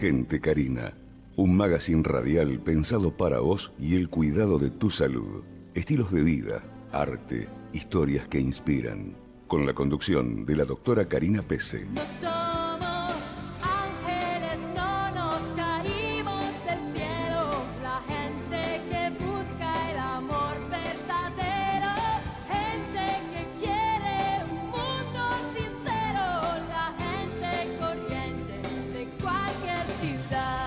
Gente Carina, un magazine radial pensado para vos y el cuidado de tu salud. Estilos de vida, arte, historias que inspiran. Con la conducción de la doctora Karina Pese. No somos ángeles, no nos caímos del cielo. La gente que busca el amor verdadero, gente que quiere un mundo sincero, la gente corriente de cualquier ciudad.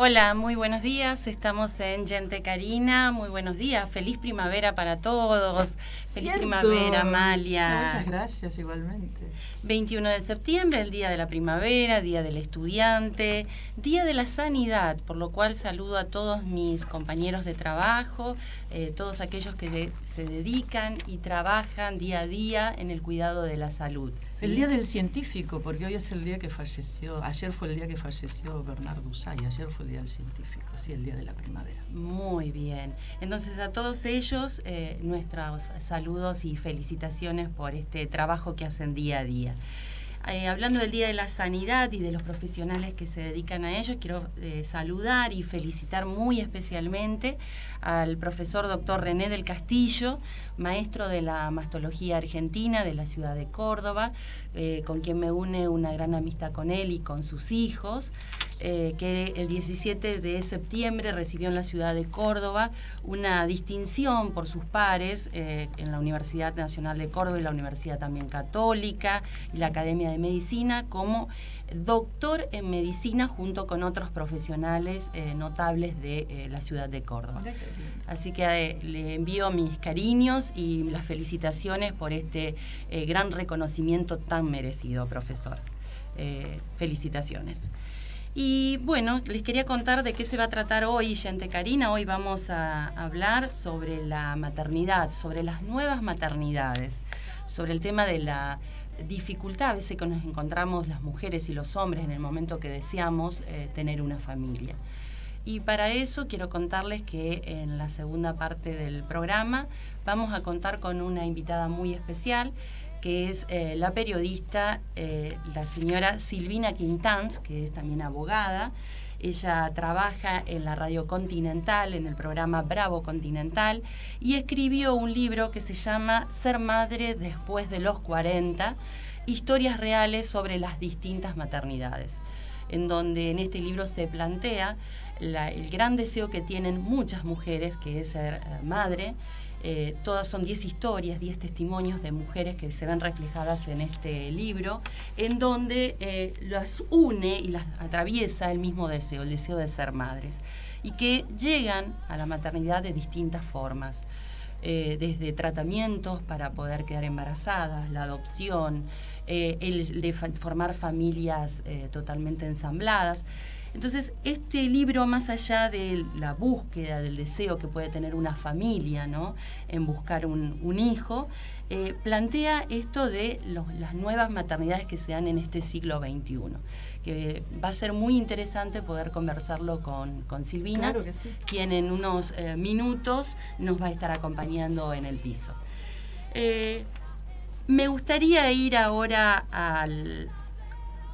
Hola, muy buenos días. Estamos en Gente Carina. Muy buenos días. Feliz primavera para todos. Feliz primavera, Amalia. Muchas gracias, igualmente. 21 de septiembre, el Día de la Primavera, Día del Estudiante, Día de la Sanidad, por lo cual saludo a todos mis compañeros de trabajo, todos aquellos que se dedican y trabajan día a día en el cuidado de la salud. ¿Sí? El Día del Científico, porque hoy es el día que falleció, ayer fue el día que falleció Bernard Dusay, ayer fue el Día del Científico, sí, el Día de la Primavera. Muy bien. Entonces a todos ellos nuestros saludos y felicitaciones por este trabajo que hacen día a día. Hablando del Día de la Sanidad y de los profesionales que se dedican a ello, quiero saludar y felicitar muy especialmente al profesor doctor René del Castillo, maestro de la mastología argentina de la ciudad de Córdoba, con quien me une una gran amistad con él y con sus hijos, que el 17 de septiembre recibió en la ciudad de Córdoba una distinción por sus pares en la Universidad Nacional de Córdoba y la Universidad también Católica y la Academia de Medicina como doctor en medicina junto con otros profesionales notables de la ciudad de Córdoba. Así que le envío mis cariños y las felicitaciones por este gran reconocimiento tan merecido, profesor. Felicitaciones. Y bueno, les quería contar de qué se va a tratar hoy, Gente Carina. Hoy vamos a hablar sobre la maternidad, sobre las nuevas maternidades, sobre el tema de la dificultad a veces que nos encontramos las mujeres y los hombres en el momento que deseamos tener una familia. Y para eso quiero contarles que en la segunda parte del programa vamos a contar con una invitada muy especial, que es la periodista, la señora Silvina Quintans, que es también abogada. Ella trabaja en la Radio Continental, en el programa Bravo Continental, y escribió un libro que se llama Ser madre después de los 40, historias reales sobre las distintas maternidades, en donde en este libro se plantea el gran deseo que tienen muchas mujeres, que es ser madre. Todas son 10 historias, 10 testimonios de mujeres que se ven reflejadas en este libro, en donde las une y las atraviesa el mismo deseo, el deseo de ser madres, y que llegan a la maternidad de distintas formas, desde tratamientos para poder quedar embarazadas, la adopción, el de formar familias totalmente ensambladas. Entonces, este libro, más allá de la búsqueda del deseo que puede tener una familia, ¿no?, en buscar un hijo, plantea esto de las nuevas maternidades que se dan en este siglo XXI, que va a ser muy interesante poder conversarlo con Silvina, claro que sí, quien en unos minutos nos va a estar acompañando en el piso. Me gustaría ir ahora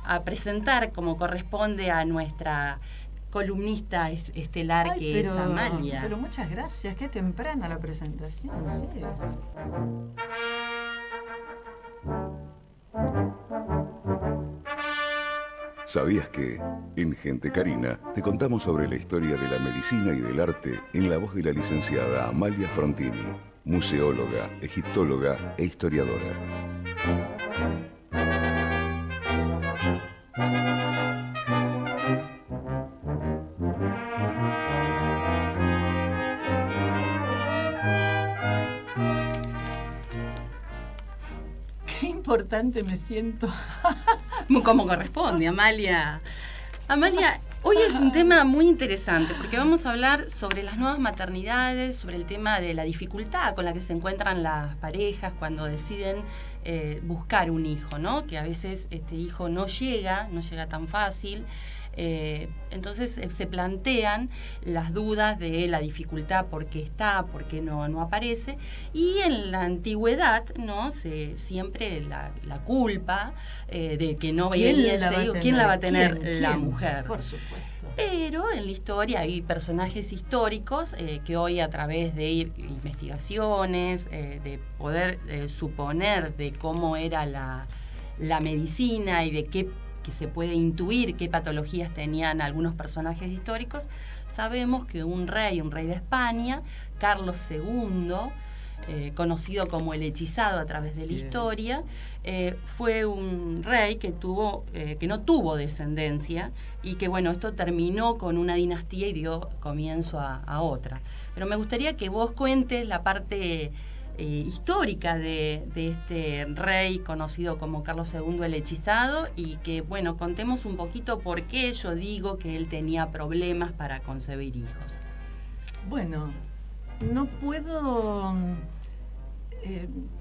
a presentar, como corresponde, a nuestra columnista estelar. Ay, que es Amalia. Pero muchas gracias, qué temprana la presentación, sí. ¿Sabías que en Gente Carina te contamos sobre la historia de la medicina y del arte en la voz de la licenciada Amalia Frontini, museóloga, egiptóloga e historiadora? Qué importante me siento. Como corresponde, Amalia. Amalia, hoy es un tema muy interesante porque vamos a hablar sobre las nuevas maternidades, sobre el tema de la dificultad con la que se encuentran las parejas cuando deciden buscar un hijo, ¿no? Que a veces este hijo no llega tan fácil. Entonces se plantean las dudas de la dificultad, por qué está, por qué no aparece, y en la antigüedad, ¿no? Siempre la culpa de que no venía ese hijo, ¿quién la va a tener? La mujer. Por supuesto. Pero en la historia hay personajes históricos que hoy, a través de investigaciones, de poder suponer de cómo era la medicina y de que se puede intuir qué patologías tenían algunos personajes históricos, sabemos que un rey de España, Carlos II, conocido como el hechizado a través de la historia, fue un rey que no tuvo descendencia, y que bueno, esto terminó con una dinastía y dio comienzo a otra. Pero me gustaría que vos cuentes la parte histórica de este rey conocido como Carlos II el Hechizado, y que bueno, contemos un poquito por qué yo digo que él tenía problemas para concebir hijos. Bueno, no puedo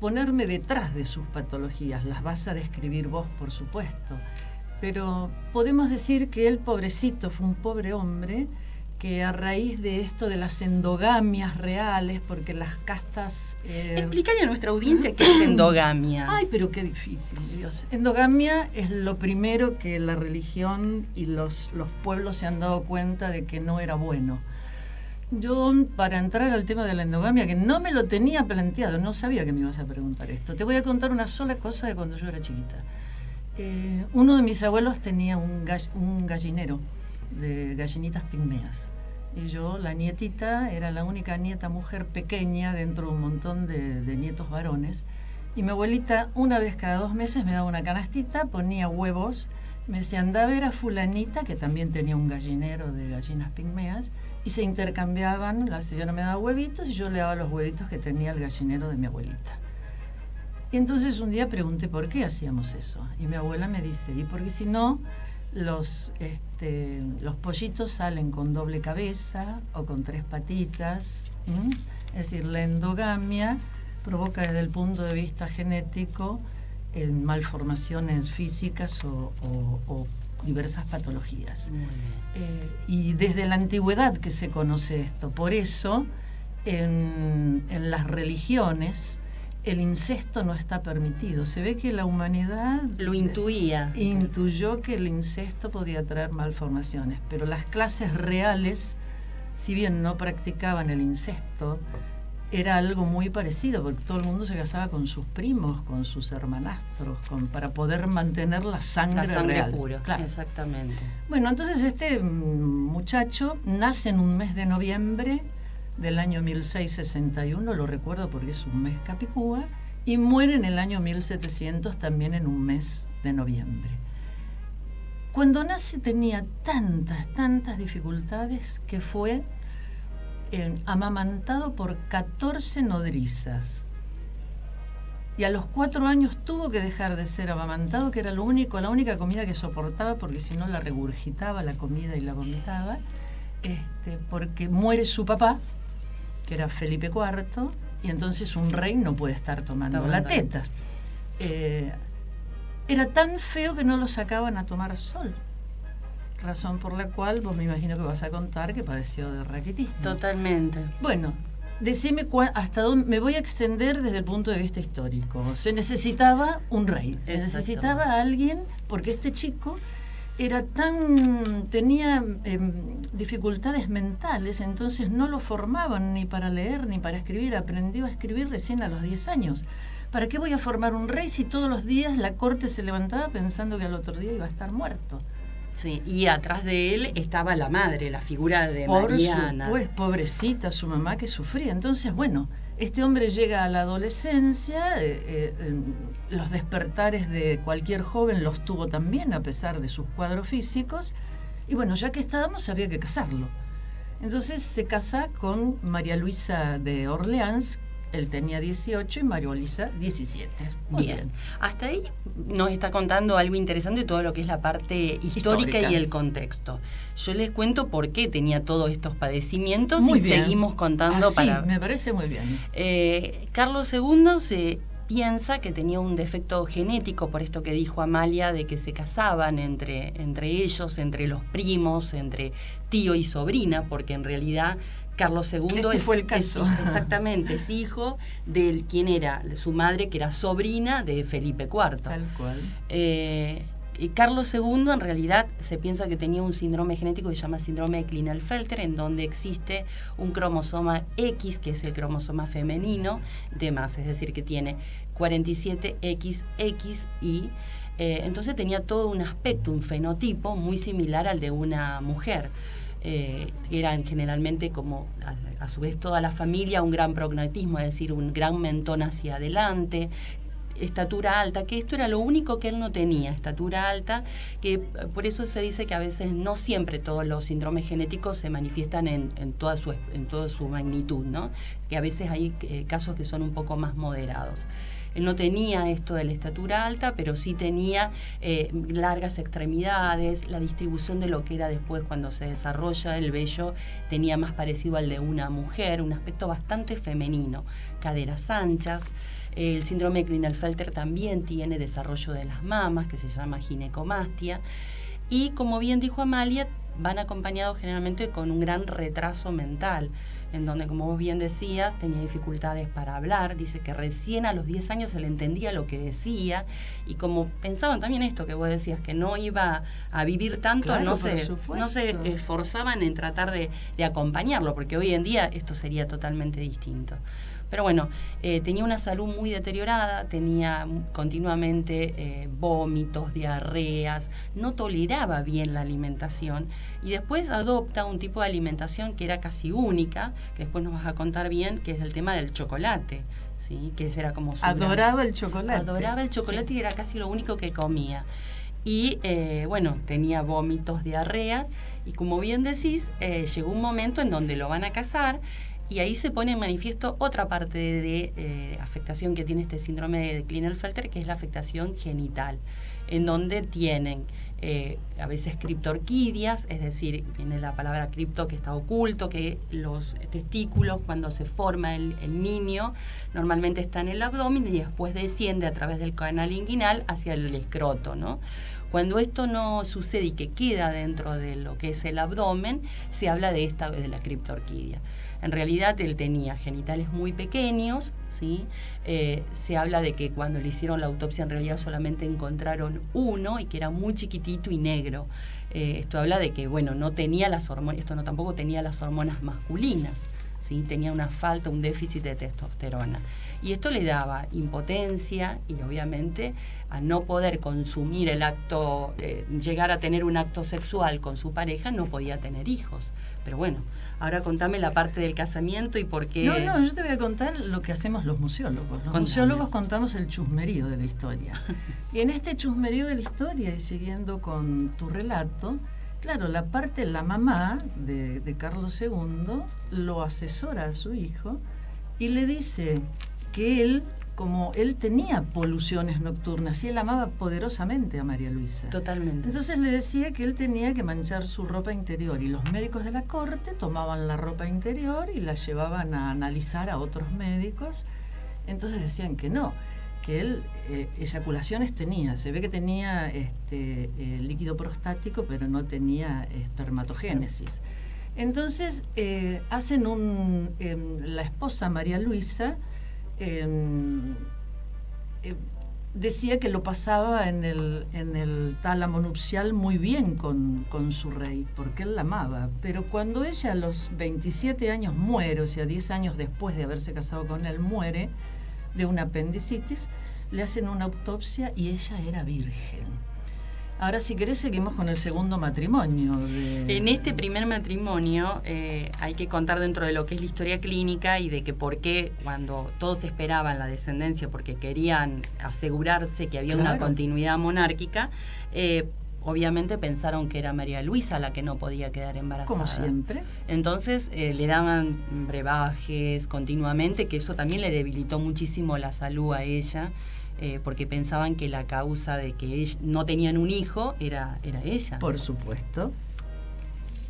ponerme detrás de sus patologías, las vas a describir vos, por supuesto, pero podemos decir que él, pobrecito, fue un pobre hombre que a raíz de esto de las endogamias reales, porque las castas... Explícale a nuestra audiencia qué es endogamia. Ay, pero qué difícil, Dios. Endogamia es lo primero que la religión y los pueblos se han dado cuenta de que no era bueno. Yo, para entrar al tema de la endogamia, que no me lo tenía planteado, no sabía que me ibas a preguntar esto, te voy a contar una sola cosa de cuando yo era chiquita. Uno de mis abuelos tenía un gallinero de gallinitas pigmeas. Y yo, la nietita, era la única nieta mujer pequeña dentro de un montón de nietos varones. Y mi abuelita, una vez cada 2 meses, me daba una canastita, ponía huevos, me decía, anda a ver a fulanita, que también tenía un gallinero de gallinas pigmeas, y se intercambiaban, la señora me daba huevitos y yo le daba los huevitos que tenía el gallinero de mi abuelita. Y entonces un día pregunté por qué hacíamos eso. Y mi abuela me dice, y porque si no, los pollitos salen con doble cabeza o con 3 patitas. Es decir, la endogamia provoca desde el punto de vista genético malformaciones físicas o diversas patologías. Y desde la antigüedad que se conoce esto. Por eso, en las religiones, el incesto no está permitido. Se ve que la humanidad lo intuía. Intuyó que el incesto podía traer malformaciones, pero las clases reales, si bien no practicaban el incesto, era algo muy parecido, porque todo el mundo se casaba con sus primos, con sus hermanastros, para poder mantener la sangre real. Pura, claro. Exactamente. Bueno, entonces este muchacho nace en un mes de noviembre del año 1661, lo recuerdo porque es un mes capicúa, y muere en el año 1700 también en un mes de noviembre. Cuando nace tenía tantas dificultades que fue amamantado por 14 nodrizas. Y a los 4 años tuvo que dejar de ser amamantado, que era la única comida que soportaba, porque si no la regurgitaba la comida y la vomitaba, porque muere su papá, que era Felipe IV, y entonces un rey no puede estar tomando la teta. Era tan feo que no lo sacaban a tomar sol. Razón por la cual vos me imagino que vas a contar que padeció de raquitismo. Totalmente. Bueno, decime hasta dónde me voy a extender desde el punto de vista histórico. Se necesitaba un rey, se necesitaba a alguien, porque este chico tenía dificultades mentales, entonces no lo formaban ni para leer ni para escribir. Aprendió a escribir recién a los 10 años. ¿Para qué voy a formar un rey si todos los días la corte se levantaba pensando que al otro día iba a estar muerto? Sí, y atrás de él estaba la madre, la figura de Mariana. Pues pobrecita su mamá que sufría. Entonces, bueno, este hombre llega a la adolescencia, los despertares de cualquier joven los tuvo también, a pesar de sus cuadros físicos, y bueno, ya que estábamos, había que casarlo. Entonces se casa con María Luisa de Orleans. Él tenía 18 y María Luisa 17. Muy bien. Hasta ahí nos está contando algo interesante de todo lo que es la parte histórica y el contexto. Yo les cuento por qué tenía todos estos padecimientos seguimos contando me parece muy bien. Carlos II piensa que tenía un defecto genético, por esto que dijo Amalia, de que se casaban entre ellos, entre los primos, entre tío y sobrina, porque en realidad Carlos II fue el caso. Exactamente, es hijo de quien era su madre, que era sobrina de Felipe IV. Tal cual. Y Carlos II en realidad se piensa que tenía un síndrome genético que se llama síndrome de Klinefelter, en donde existe un cromosoma X, que es el cromosoma femenino de más, es decir, que tiene 47XXY. Entonces tenía todo un aspecto, un fenotipo muy similar al de una mujer. Eran generalmente como, a su vez, toda la familia, un gran prognatismo, es decir, un gran mentón hacia adelante, estatura alta, que esto era lo único que él no tenía, estatura alta, que por eso se dice que a veces no siempre todos los síndromes genéticos se manifiestan en toda su magnitud, ¿no? Que a veces hay casos que son un poco más moderados. Él no tenía esto de la estatura alta, pero sí tenía largas extremidades, la distribución de lo que era después cuando se desarrolla el vello tenía más parecido al de una mujer, un aspecto bastante femenino, caderas anchas. El síndrome de Klinefelter también tiene desarrollo de las mamas, que se llama ginecomastia, y como bien dijo Amalia, van acompañados generalmente con un gran retraso mental, en donde, como vos bien decías, tenía dificultades para hablar. Dice que recién a los 10 años él entendía lo que decía, y como pensaban también esto que vos decías, que no iba a vivir tanto, claro, no se esforzaban en tratar de acompañarlo, porque hoy en día esto sería totalmente distinto. Pero bueno, tenía una salud muy deteriorada, tenía continuamente vómitos, diarreas, no toleraba bien la alimentación, y después adopta un tipo de alimentación que era casi única, que después nos vas a contar bien, que es el tema del chocolate, ¿sí? Que ese era como su Adoraba el chocolate. Adoraba el chocolate, sí. Y era casi lo único que comía. Y bueno, tenía vómitos, diarreas, y como bien decís, llegó un momento en donde lo van a casar. Y ahí se pone en manifiesto otra parte de afectación que tiene este síndrome de Klinefelter, que es la afectación genital, en donde tienen a veces criptorquidias, es decir, viene la palabra cripto, que está oculto, que los testículos, cuando se forma el niño, normalmente está en el abdomen y después desciende a través del canal inguinal hacia el escroto, ¿no? Cuando esto no sucede y que queda dentro de lo que es el abdomen, se habla de la criptorquidia. En realidad él tenía genitales muy pequeños, ¿sí? Se habla de que cuando le hicieron la autopsia en realidad solamente encontraron uno y que era muy chiquitito y negro. Esto habla de que, bueno, no tenía las hormonas, tampoco tenía las hormonas masculinas, ¿sí? Tenía una falta, un déficit de testosterona. Y esto le daba impotencia y obviamente al no poder consumir el acto, llegar a tener un acto sexual con su pareja, no podía tener hijos. Pero bueno, ahora contame la parte del casamiento y por qué... No, yo te voy a contar lo que hacemos los museólogos. Los museólogos contamos el chusmerío de la historia. Y en este chusmerío de la historia, y siguiendo con tu relato, claro, la mamá de Carlos II lo asesora a su hijo y le dice que él, como él tenía poluciones nocturnas y él amaba poderosamente a María Luisa. Totalmente. Entonces le decía que él tenía que manchar su ropa interior y los médicos de la corte tomaban la ropa interior y la llevaban a analizar a otros médicos. Entonces decían que no, que él eyaculaciones tenía, se ve que tenía líquido prostático, pero no tenía espermatogénesis. Entonces hacen la esposa María Luisa decía que lo pasaba en el tálamo nupcial muy bien con su rey, porque él la amaba. Pero cuando ella a los 27 años muere, o sea, 10 años después de haberse casado con él, muere de una apendicitis, le hacen una autopsia y ella era virgen. Ahora, si querés, seguimos con el segundo matrimonio. En este primer matrimonio hay que contar dentro de lo que es la historia clínica y de que por qué cuando todos esperaban la descendencia porque querían asegurarse que había una continuidad monárquica, obviamente pensaron que era María Luisa la que no podía quedar embarazada. Como siempre. Entonces le daban brebajes continuamente, que eso también le debilitó muchísimo la salud a ella. Porque pensaban que la causa de que no tenían un hijo era ella. Por supuesto.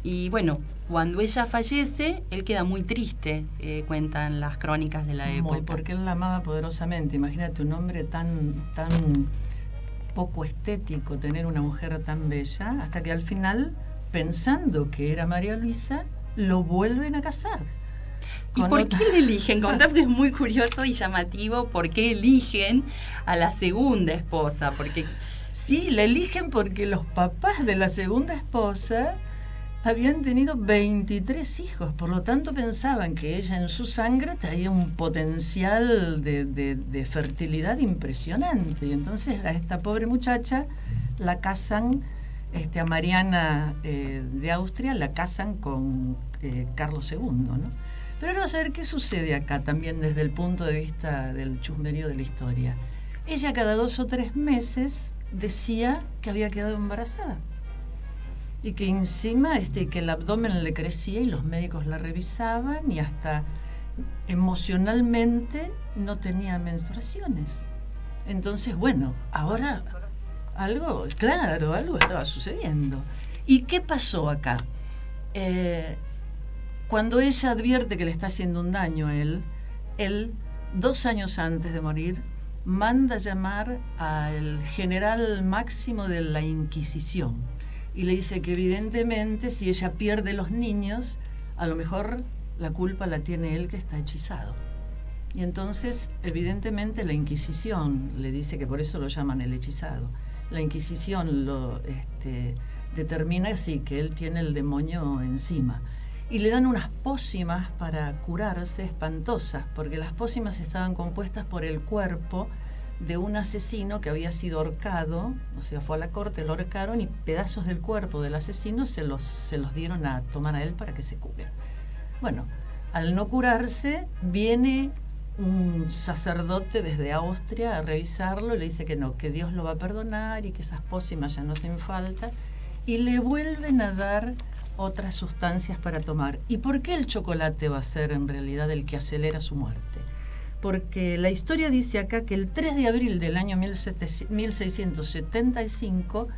Y bueno, cuando ella fallece, él queda muy triste, cuentan las crónicas de la época. Porque él la amaba poderosamente. Imagínate un hombre tan poco estético, tener una mujer tan bella, hasta que al final, pensando que era María Luisa, lo vuelven a casar. ¿Y por qué le eligen? Contá, porque es muy curioso y llamativo por qué eligen a la segunda esposa. Porque sí, la eligen porque los papás de la segunda esposa habían tenido 23 hijos, por lo tanto pensaban que ella en su sangre traía un potencial de fertilidad impresionante. Y entonces a esta pobre muchacha la casan, a Mariana de Austria, la casan con Carlos II, ¿no? Pero vamos a ver qué sucede acá también desde el punto de vista del chusmerío de la historia. Ella cada 2 o 3 meses decía que había quedado embarazada. Y que encima que el abdomen le crecía y los médicos la revisaban y hasta emocionalmente no tenía menstruaciones. Entonces, bueno, ahora algo estaba sucediendo. ¿Y qué pasó acá? Cuando ella advierte que le está haciendo un daño a él, 2 años antes de morir, manda llamar al general máximo de la Inquisición. Y le dice que evidentemente si ella pierde los niños, a lo mejor la culpa la tiene él, que está hechizado. Y entonces, evidentemente, la Inquisición le dice que por eso lo llaman el hechizado. La Inquisición lo determina así, que él tiene el demonio encima. Y le dan unas pócimas para curarse espantosas, porque las pócimas estaban compuestas por el cuerpo de un asesino que había sido ahorcado, o sea, fue a la corte, lo ahorcaron y pedazos del cuerpo del asesino se los dieron a tomar a él para que se cure. Bueno, al no curarse, viene un sacerdote desde Austria a revisarlo y le dice que no, que Dios lo va a perdonar y que esas pócimas ya no hacen falta, y le vuelven a dar otras sustancias para tomar. ¿Y por qué el chocolate va a ser en realidad el que acelera su muerte? Porque la historia dice acá que el 3 de abril del año 1675,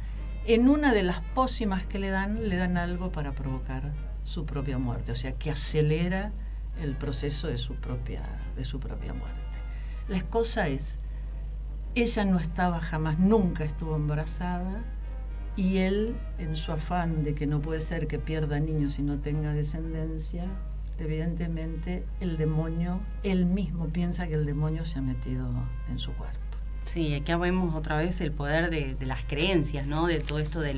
en una de las pócimas que le dan algo para provocar su propia muerte, o sea, que acelera el proceso de su propia muerte. La cosa es, ella no estaba jamás, nunca estuvo embarazada, y él, en su afán de que no puede ser que pierda niños y no tenga descendencia, evidentemente el demonio, él mismo piensa que el demonio se ha metido en su cuerpo. Sí, acá vemos otra vez el poder de las creencias, ¿no? De todo esto de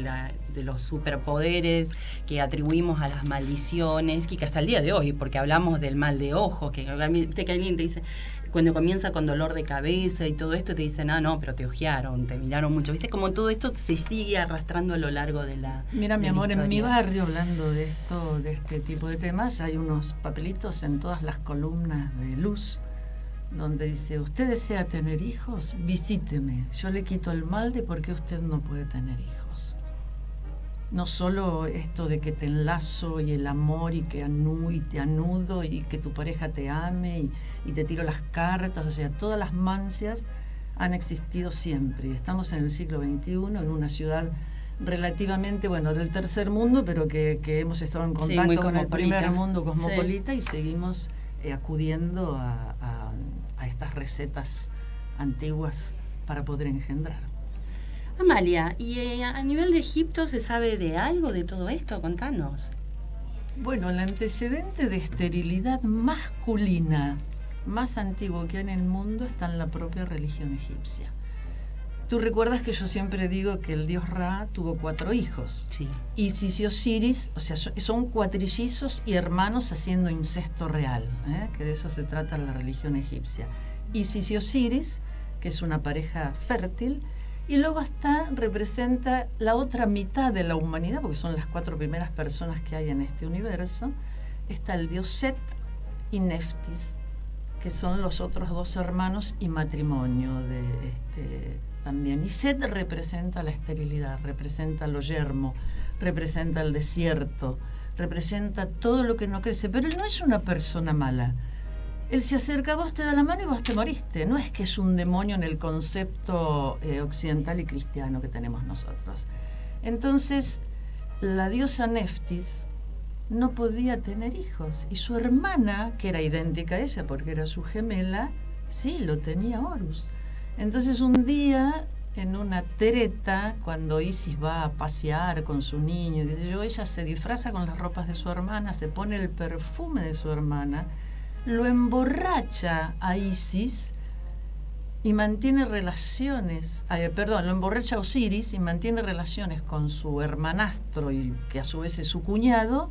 los superpoderes que atribuimos a las maldiciones, y que hasta el día de hoy, porque hablamos del mal de ojo, que alguien te dice, cuando comienza con dolor de cabeza y todo esto, te dicen, no, pero te ojearon, te miraron mucho. ¿Viste? Como todo esto se sigue arrastrando a lo largo de la Mira, mi amor, historia. En mi barrio, hablando de esto, de este tipo de temas, hay unos papelitos en todas las columnas de luz, donde dice, ¿usted desea tener hijos? Visíteme, yo le quito el mal de por qué usted no puede tener hijos. No solo esto de que te enlazo y el amor y que te anudo y que tu pareja te ame y te tiro las cartas, o sea, todas las mancias han existido siempre. Y estamos en el siglo XXI, en una ciudad relativamente, del tercer mundo, pero que hemos estado en contacto con el primer mundo cosmopolita, sí. Y seguimos acudiendo a estas recetas antiguas para poder engendrar. Amalia, ¿y a nivel de Egipto se sabe de algo de todo esto? Contanos. Bueno, el antecedente de esterilidad masculina más antiguo que hay en el mundo está en la propia religión egipcia. Tú recuerdas que yo siempre digo que el dios Ra tuvo 4 hijos. Sí. Isis y Osiris, o sea, son cuatrillizos y hermanos haciendo incesto real, que de eso se trata la religión egipcia. Isis y Osiris, que es una pareja fértil, y luego representa la otra mitad de la humanidad, porque son las 4 primeras personas que hay en este universo. Está el dios Set y Neftis, que son los otros 2 hermanos y matrimonio también. Y Set representa la esterilidad, representa lo yermo, representa el desierto, representa todo lo que no crece. Pero él no es una persona mala. Él se acerca a vos, te da la mano y vos te moriste. No es que es un demonio en el concepto occidental y cristiano que tenemos nosotros. Entonces, la diosa Neftis no podía tener hijos. Y su hermana, que era idéntica a ella porque era su gemela, sí, lo tenía Horus. Entonces un día, en una treta, cuando Isis va a pasear con su niño, qué sé yo, ella se disfraza con las ropas de su hermana, se pone el perfume de su hermana, lo emborracha a Isis y mantiene relaciones, lo emborracha a Osiris y mantiene relaciones con su hermanastro, y que a su vez es su cuñado,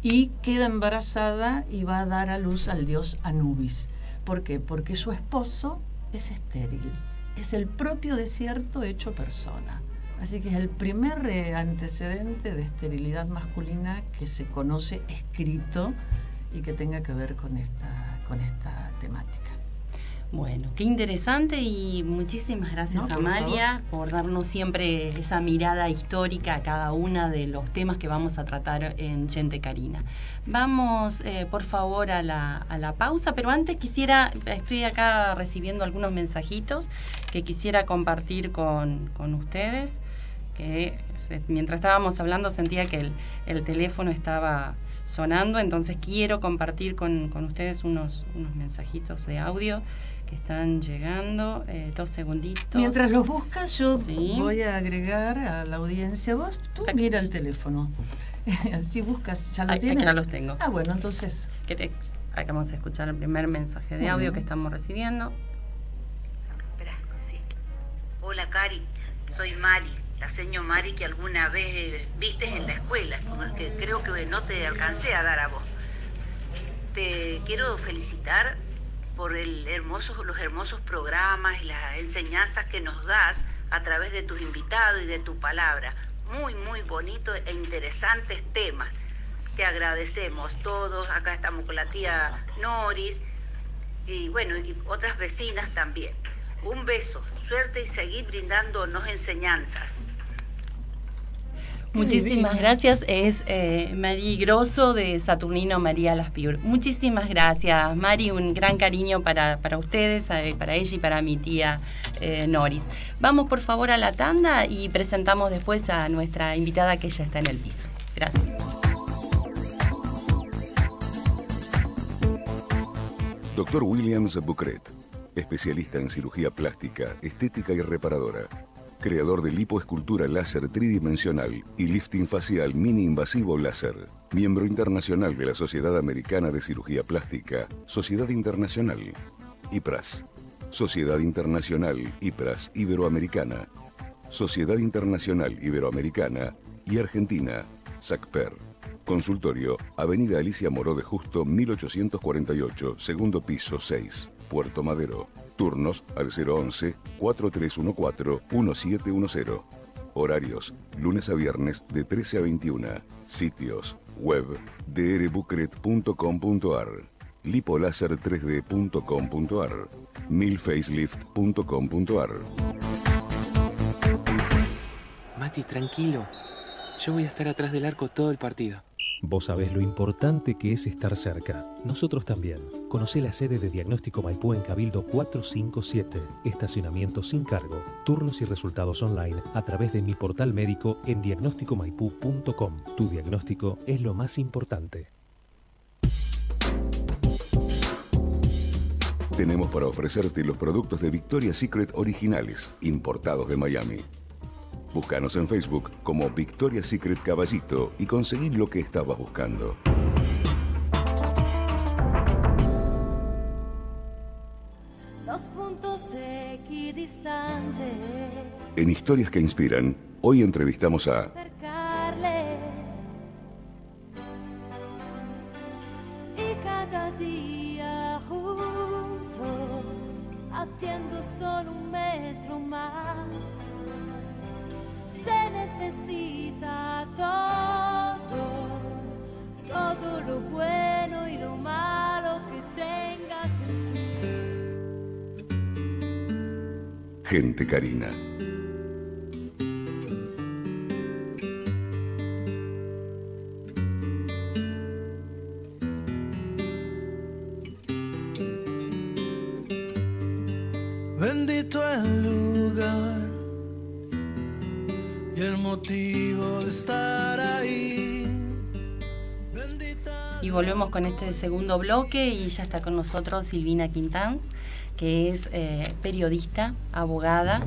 y queda embarazada y va a dar a luz al dios Anubis. ¿Por qué? Porque su esposo es estéril. Es el propio desierto hecho persona. Así que es el primer antecedente de esterilidad masculina que se conoce escrito y que tenga que ver con esta temática. Bueno, qué interesante, y muchísimas gracias, Amalia, por darnos siempre esa mirada histórica a cada una de los temas que vamos a tratar en Gente Carina. Vamos, por favor, a la pausa, pero antes estoy acá recibiendo algunos mensajitos que quisiera compartir con ustedes, que mientras estábamos hablando sentía que el teléfono estaba sonando, entonces quiero compartir con ustedes unos mensajitos de audio que están llegando. 2 segunditos. Mientras los buscas, yo voy a agregar a la audiencia. Tú mira el teléfono. Así buscas, ¿ya lo tienes? Ya los tengo. Bueno, entonces... Acá vamos a escuchar el primer mensaje de audio que estamos recibiendo. Espera, sí. Hola, Cari. Soy Mari, la seño Mari que alguna vez viste en la escuela, que creo que no te alcancé a dar a vos. Te quiero felicitar por los hermosos programas y las enseñanzas que nos das a través de tus invitados y de tu palabra. Muy, muy bonitos e interesantes temas. Te agradecemos todos. Acá estamos con la tía Noris y bueno, y otras vecinas también. Un beso, suerte y seguir brindándonos enseñanzas. Muchísimas gracias. Es Mari Grosso de Saturnino María Laspiur. Muchísimas gracias, Mari. Un gran cariño para ustedes, para ella y para mi tía Noris. Vamos por favor a la tanda y presentamos después a nuestra invitada, que ya está en el piso. Gracias. Dr. Williams Bucret, especialista en cirugía plástica, estética y reparadora. Creador de lipoescultura láser tridimensional y lifting facial mini invasivo láser. Miembro internacional de la Sociedad Americana de Cirugía Plástica, Sociedad Internacional. IPRAS. Sociedad Internacional IPRAS Iberoamericana. Sociedad Internacional Iberoamericana y Argentina, SACPER. Consultorio, Avenida Alicia Moró de Justo, 1848, segundo piso 6, Puerto Madero. Turnos al 011-4314-1710. Horarios, lunes a viernes de 13 a 21. Sitios, web, drbucret.com.ar, lipolaser3d.com.ar, milfacelift.com.ar. Mati, tranquilo. Yo voy a estar atrás del arco todo el partido. Vos sabés lo importante que es estar cerca. Nosotros también. Conocé la sede de Diagnóstico Maipú en Cabildo 457. Estacionamiento sin cargo. Turnos y resultados online a través de mi portal médico en diagnosticomaipú.com. Tu diagnóstico es lo más importante. Tenemos para ofrecerte los productos de Victoria's Secret originales, importados de Miami. Búscanos en Facebook como Victoria's Secret Caballito y conseguí lo que estabas buscando. Dos puntos equidistantes. En Historias que Inspiran, hoy entrevistamos a Acercarles. Y cada día juntos, haciendo solo 1 metro más. Se necesita todo lo bueno y lo malo que tengas en ti. Gente Carina. Bendito el lugar y el motivo de estar ahí. Y volvemos con este segundo bloque y ya está con nosotros Silvina Quintán, que es periodista, abogada,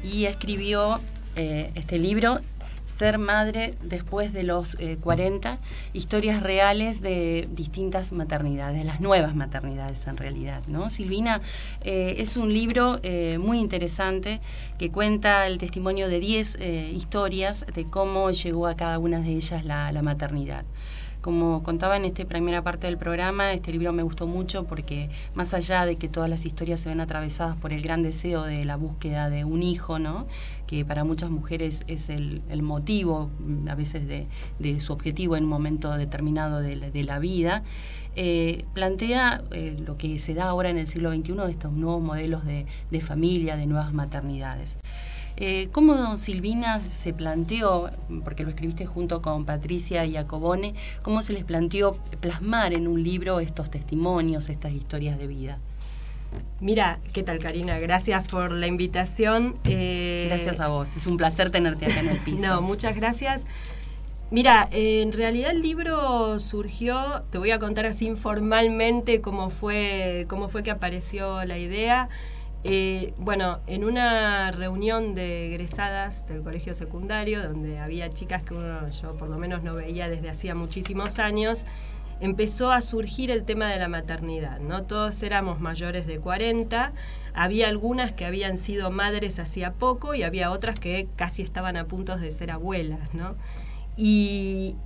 y escribió este libro, Ser madre después de los 40, historias reales de distintas maternidades, las nuevas maternidades en realidad, ¿no? Silvina, es un libro muy interesante que cuenta el testimonio de 10 historias de cómo llegó a cada una de ellas la maternidad. Como contaba en esta primera parte del programa, este libro me gustó mucho porque más allá de que todas las historias se ven atravesadas por el gran deseo de la búsqueda de un hijo, ¿no?, que para muchas mujeres es el motivo a veces de su objetivo en un momento determinado de la vida, plantea lo que se da ahora en el siglo XXI, estos nuevos modelos de familia, de nuevas maternidades. ¿Cómo, Silvina, se planteó, porque lo escribiste junto con Patricia Iacobone, cómo se les planteó plasmar en un libro estos testimonios, estas historias de vida? Mira, ¿qué tal, Karina? Gracias por la invitación. Gracias a vos, es un placer tenerte acá en el piso. No, muchas gracias. Mira, en realidad el libro surgió, te voy a contar así informalmente cómo fue que apareció la idea. Bueno, en una reunión de egresadas del colegio secundario, donde había chicas que yo por lo menos no veía desde hacía muchísimos años, empezó a surgir el tema de la maternidad, ¿no? Todos éramos mayores de 40, había algunas que habían sido madres hacía poco y había otras que casi estaban a punto de ser abuelas, ¿no? Y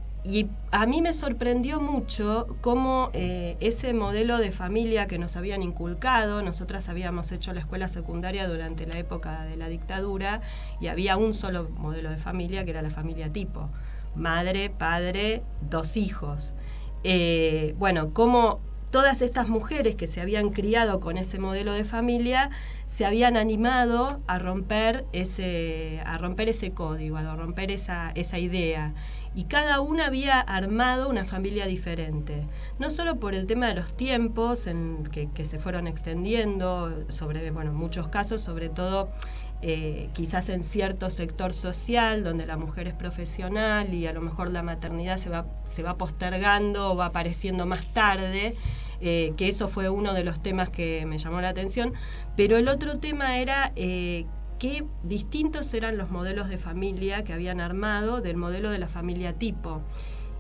a mí me sorprendió mucho cómo ese modelo de familia que nos habían inculcado, nosotras habíamos hecho la escuela secundaria durante la época de la dictadura y había un solo modelo de familia que era la familia tipo, madre, padre, 2 hijos. Bueno, cómo todas estas mujeres que se habían criado con ese modelo de familia se habían animado a romper ese código, a romper esa idea. Y cada una había armado una familia diferente, no solo por el tema de los tiempos que se fueron extendiendo, sobre muchos casos, sobre todo quizás en cierto sector social donde la mujer es profesional y a lo mejor la maternidad se va postergando o va apareciendo más tarde, que eso fue uno de los temas que me llamó la atención, pero el otro tema era qué distintos eran los modelos de familia que habían armado del modelo de la familia tipo.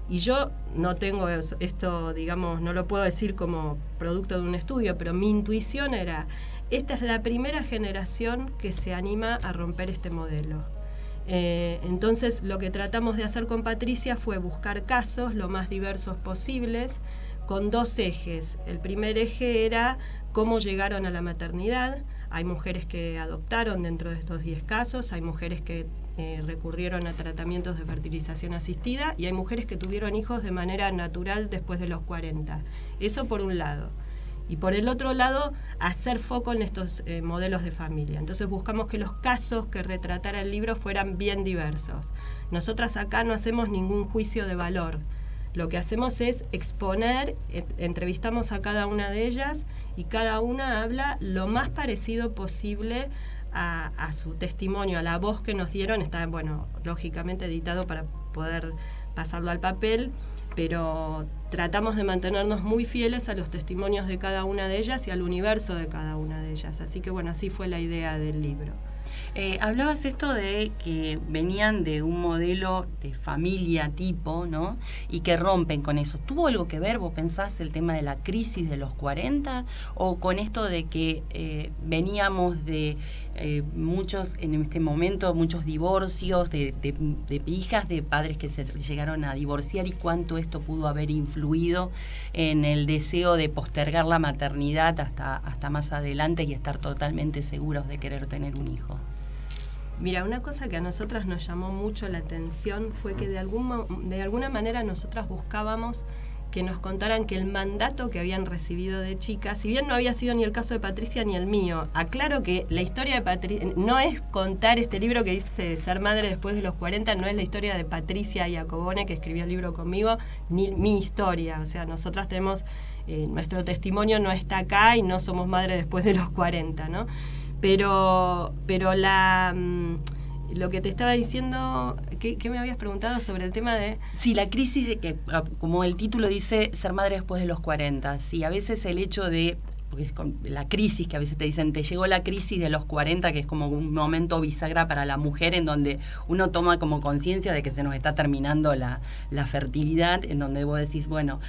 Y yo no tengo esto, digamos, no lo puedo decir como producto de un estudio, pero mi intuición era, esta es la primera generación que se anima a romper este modelo. Entonces, lo que tratamos de hacer con Patricia fue buscar casos lo más diversos posibles, con 2 ejes. El primer eje era cómo llegaron a la maternidad. Hay mujeres que adoptaron dentro de estos 10 casos, hay mujeres que recurrieron a tratamientos de fertilización asistida y hay mujeres que tuvieron hijos de manera natural después de los 40. Eso por un lado. Y por el otro lado, hacer foco en estos modelos de familia. Entonces buscamos que los casos que retratara el libro fueran bien diversos. Nosotras acá no hacemos ningún juicio de valor. Lo que hacemos es exponer, entrevistamos a cada una de ellas y cada una habla lo más parecido posible a su testimonio, a la voz que nos dieron. Está, lógicamente editado para poder pasarlo al papel, pero tratamos de mantenernos muy fieles a los testimonios de cada una de ellas y al universo de cada una de ellas. Así que así fue la idea del libro. Hablabas esto de que venían de un modelo de familia tipo, ¿no? Y que rompen con eso. ¿Tuvo algo que ver, vos pensás, el tema de la crisis de los 40? ¿O con esto de que veníamos de muchos, en este momento, muchos divorcios de hijas de padres que se llegaron a divorciar y cuánto esto pudo haber influido en el deseo de postergar la maternidad hasta más adelante y estar totalmente seguros de querer tener un hijo? Mira, una cosa que a nosotras nos llamó mucho la atención fue que de alguna manera nosotras buscábamos que nos contaran que el mandato que habían recibido de chicas, si bien no había sido ni el caso de Patricia ni el mío, aclaro que la historia de Patricia no es contar este libro que dice Ser madre después de los 40, no es la historia de Patricia Iacobone, que escribió el libro conmigo, ni mi historia. O sea, nosotras tenemos, nuestro testimonio no está acá y no somos madre después de los 40, ¿no? Pero lo que te estaba diciendo, ¿qué me habías preguntado sobre el tema de...? Sí, la crisis de que, como el título dice, ser madre después de los 40. Sí, a veces el hecho de, porque es con la crisis que a veces te dicen, te llegó la crisis de los 40, que es como un momento bisagra para la mujer, en donde uno toma como conciencia de que se nos está terminando la fertilidad, en donde vos decís, bueno,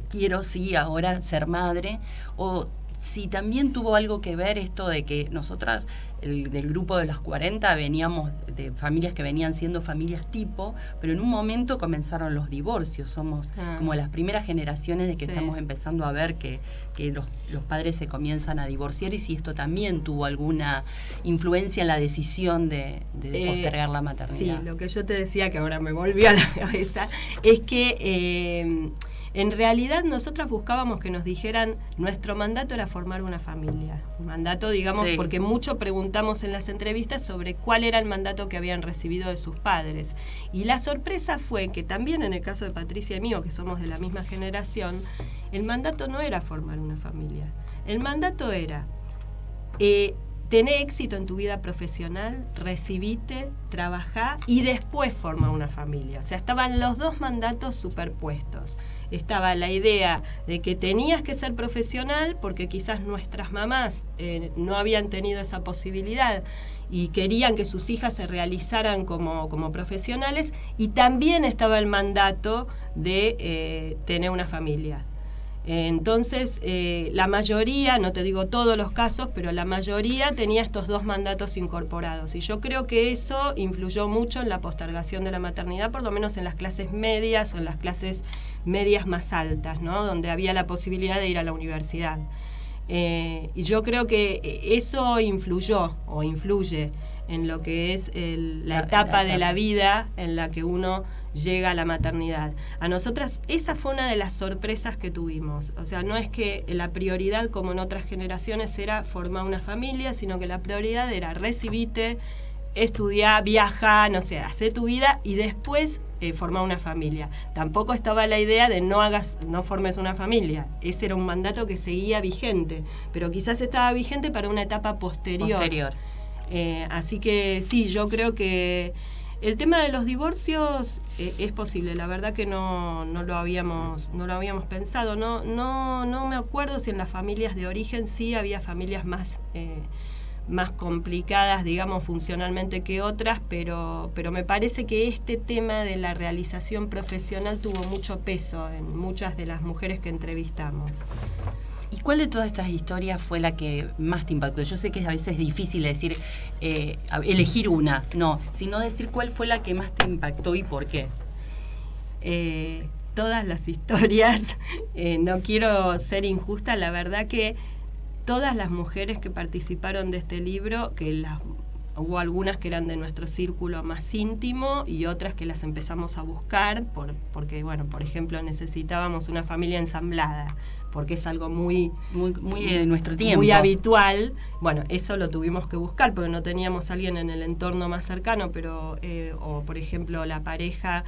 quiero sí ahora ser madre, o si también tuvo algo que ver esto de que nosotras, del grupo de los 40, veníamos de familias que venían siendo familias tipo, pero en un momento comenzaron los divorcios. Somos como las primeras generaciones de que estamos empezando a ver que los padres se comienzan a divorciar, y si esto también tuvo alguna influencia en la decisión de postergar la maternidad. Sí, lo que yo te decía, que ahora me volvió a la cabeza, es que en realidad nosotras buscábamos que nos dijeran, nuestro mandato era formar una familia. Un mandato, digamos, porque mucho preguntamos en las entrevistas sobre cuál era el mandato que habían recibido de sus padres. Y la sorpresa fue que también en el caso de Patricia y mío, que somos de la misma generación, el mandato no era formar una familia. El mandato era tener éxito en tu vida profesional, recibite, trabajá y después forma una familia. O sea, estaban los dos mandatos superpuestos. Estaba la idea de que tenías que ser profesional porque quizás nuestras mamás no habían tenido esa posibilidad y querían que sus hijas se realizaran como profesionales, y también estaba el mandato de tener una familia. Entonces, la mayoría, no te digo todos los casos, pero la mayoría tenía estos dos mandatos incorporados. Y yo creo que eso influyó mucho en la postergación de la maternidad, por lo menos en las clases medias o en las clases medias más altas, ¿no? Donde había la posibilidad de ir a la universidad. Y yo creo que eso influyó o influye en lo que es la etapa de la vida en la que uno llega a la maternidad. A nosotras esa fue una de las sorpresas que tuvimos. O sea, no es que la prioridad, como en otras generaciones, era formar una familia, sino que la prioridad era recibirte, estudiar, viajar, no sé, hacer tu vida y después formar una familia. Tampoco estaba la idea de no formes una familia. Ese era un mandato que seguía vigente, pero quizás estaba vigente para una etapa posterior. Así que sí, yo creo que el tema de los divorcios es posible. La verdad que no lo habíamos pensado. No me acuerdo si en las familias de origen sí había familias más complicadas, digamos, funcionalmente que otras, pero me parece que este tema de la realización profesional tuvo mucho peso en muchas de las mujeres que entrevistamos. ¿Y cuál de todas estas historias fue la que más te impactó? Yo sé que a veces es difícil decir, elegir una, no, sino decir cuál fue la que más te impactó y por qué. Todas las historias, no quiero ser injusta, la verdad que todas las mujeres que participaron de este libro, hubo algunas que eran de nuestro círculo más íntimo y otras que las empezamos a buscar porque, bueno, por ejemplo, necesitábamos una familia ensamblada, porque es algo muy de nuestro tiempo, muy habitual. Bueno, eso lo tuvimos que buscar porque no teníamos a alguien en el entorno más cercano, pero o por ejemplo la pareja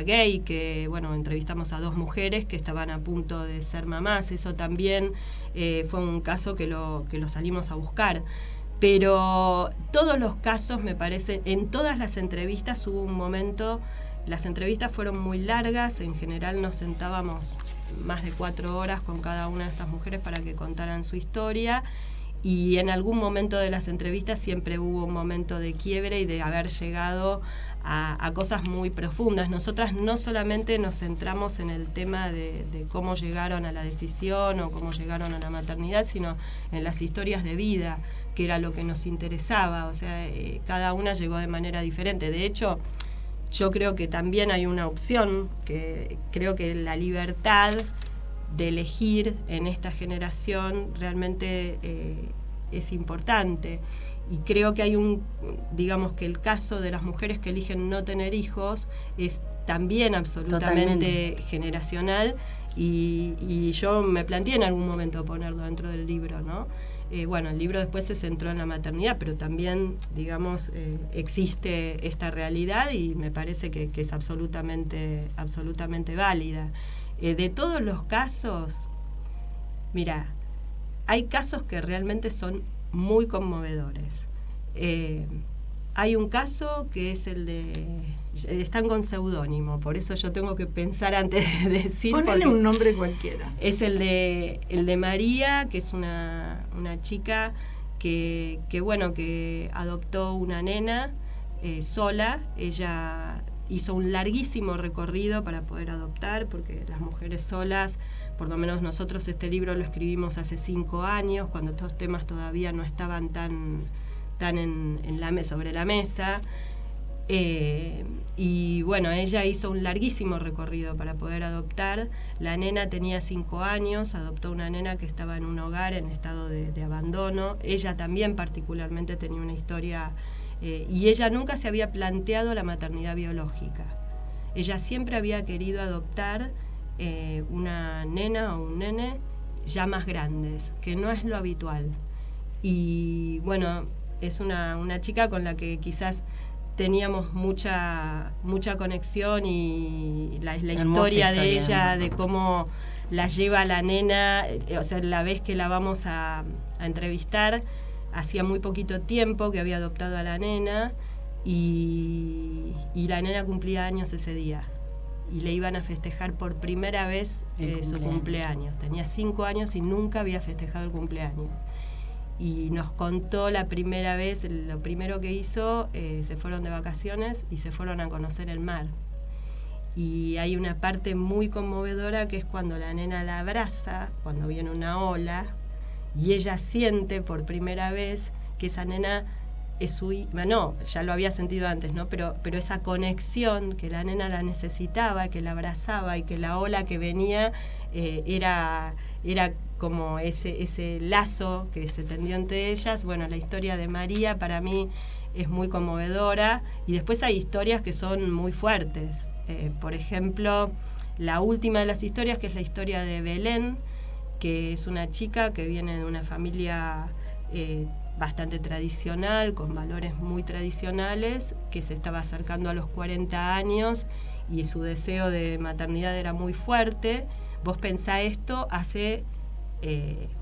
gay, que bueno, entrevistamos a 2 mujeres que estaban a punto de ser mamás. Eso también fue un caso que lo salimos a buscar. Pero todos los casos, me parece, en todas las entrevistas hubo un momento. Las entrevistas fueron muy largas, en general nos sentábamos más de 4 horas con cada una de estas mujeres para que contaran su historia, y en algún momento de las entrevistas siempre hubo un momento de quiebre y de haber llegado a cosas muy profundas. Nosotras no solamente nos centramos en el tema de cómo llegaron a la decisión o cómo llegaron a la maternidad, sino en las historias de vida, que era lo que nos interesaba. O sea, cada una llegó de manera diferente. De hecho, yo creo que también hay una opción, que creo que la libertad de elegir en esta generación realmente es importante. Y creo que hay digamos que el caso de las mujeres que eligen no tener hijos es también absolutamente generacional, y yo me planteé en algún momento ponerlo dentro del libro, ¿no? Bueno, el libro después se centró en la maternidad, pero también, digamos, existe esta realidad y me parece que es absolutamente válida. De todos los casos, mira, hay casos que realmente son muy conmovedores. Hay un caso que es el de... Están con seudónimo, por eso yo tengo que pensar antes de decir... Ponele un nombre cualquiera. Es el de María, que es una chica que adoptó una nena sola. Ella hizo un larguísimo recorrido para poder adoptar, porque las mujeres solas, por lo menos nosotros este libro lo escribimos hace 5 años, cuando estos temas todavía no estaban tan sobre la mesa. Y bueno, ella hizo un larguísimo recorrido para poder adoptar. La nena tenía 5 años, adoptó una nena que estaba en un hogar en estado de abandono. Ella también particularmente tenía una historia, y ella nunca se había planteado la maternidad biológica. Ella siempre había querido adoptar una nena o un nene ya más grandes, que no es lo habitual. Y bueno, es una chica con la que quizás teníamos mucha conexión, y la historia de ella, de cómo la lleva la nena, o sea, la vez que la vamos a entrevistar, hacía muy poquito tiempo que había adoptado a la nena, y la nena cumplía años ese día, y le iban a festejar por primera vez su cumpleaños. Tenía 5 años y nunca había festejado el cumpleaños. Y nos contó la primera vez, lo primero que hizo, se fueron de vacaciones y se fueron a conocer el mar. Y hay una parte muy conmovedora que es cuando la nena la abraza, cuando viene una ola, y ella siente por primera vez que esa nena es su hija. No, ya lo había sentido antes, ¿no? Pero esa conexión, que la nena la necesitaba, que la abrazaba, y que la ola que venía era como ese lazo que se tendió entre ellas. Bueno, la historia de María para mí es muy conmovedora, y después hay historias que son muy fuertes. Por ejemplo, la última de las historias, que es la historia de Belén, que es una chica que viene de una familia bastante tradicional, con valores muy tradicionales, que se estaba acercando a los 40 años y su deseo de maternidad era muy fuerte. Vos pensá esto hace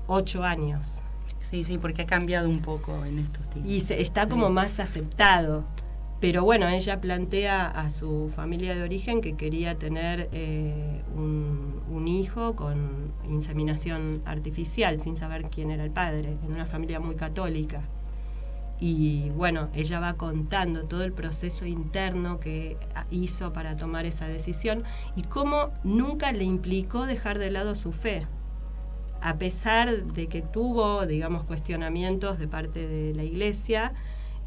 8 años. Sí, porque ha cambiado un poco en estos tiempos. Y está como más aceptado. Pero bueno, ella plantea a su familia de origen que quería tener un hijo con inseminación artificial, sin saber quién era el padre, en una familia muy católica. Y bueno, ella va contando todo el proceso interno que hizo para tomar esa decisión, y cómo nunca le implicó dejar de lado su fe, a pesar de que tuvo, digamos, cuestionamientos de parte de la iglesia.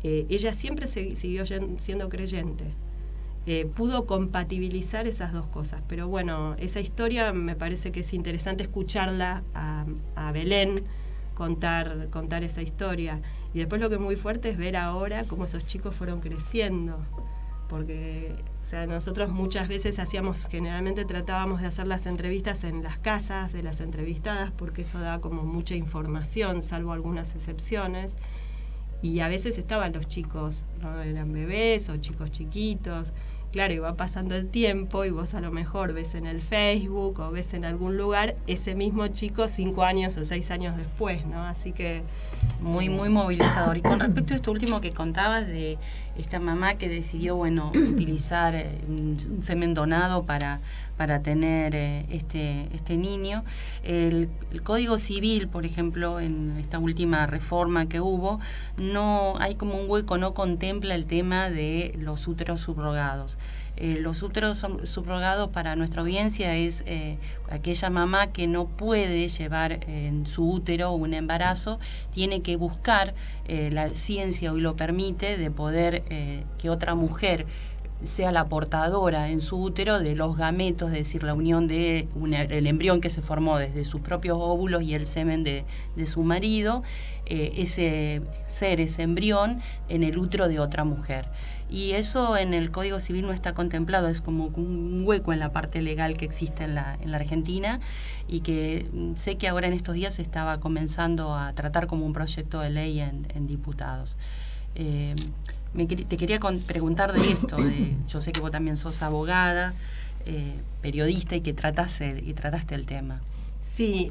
Ella siempre siguió siendo creyente. Pudo compatibilizar esas dos cosas. Pero bueno, esa historia me parece que es interesante escucharla a Belén contar esa historia. Y después lo que es muy fuerte es ver ahora cómo esos chicos fueron creciendo. Porque, o sea, nosotros muchas veces generalmente tratábamos de hacer las entrevistas en las casas de las entrevistadas, porque eso da como mucha información, salvo algunas excepciones. Y a veces estaban los chicos, ¿no? Eran bebés o chicos chiquitos. Claro, y va pasando el tiempo y vos a lo mejor ves en el Facebook o ves en algún lugar ese mismo chico 5 años o 6 años después, ¿no? Así que... Muy movilizador. Y con respecto a esto último que contabas de esta mamá que decidió, bueno, utilizar un semen donado para tener este niño, el Código Civil, por ejemplo, en esta última reforma que hubo, no hay como un hueco, no contempla el tema de los úteros subrogados. Los úteros subrogados para nuestra audiencia es aquella mamá que no puede llevar en su útero un embarazo, tiene que buscar, la ciencia hoy lo permite, de poder que otra mujer sea la portadora en su útero de los gametos, es decir, la unión de el embrión que se formó desde sus propios óvulos y el semen de su marido, ese embrión en el útero de otra mujer. Y eso en el Código Civil no está contemplado, es como un hueco en la parte legal que existe en la Argentina, y que sé que ahora en estos días se estaba comenzando a tratar como un proyecto de ley en diputados. Te quería preguntar de esto, yo sé que vos también sos abogada, periodista, y que trataste el tema. Sí,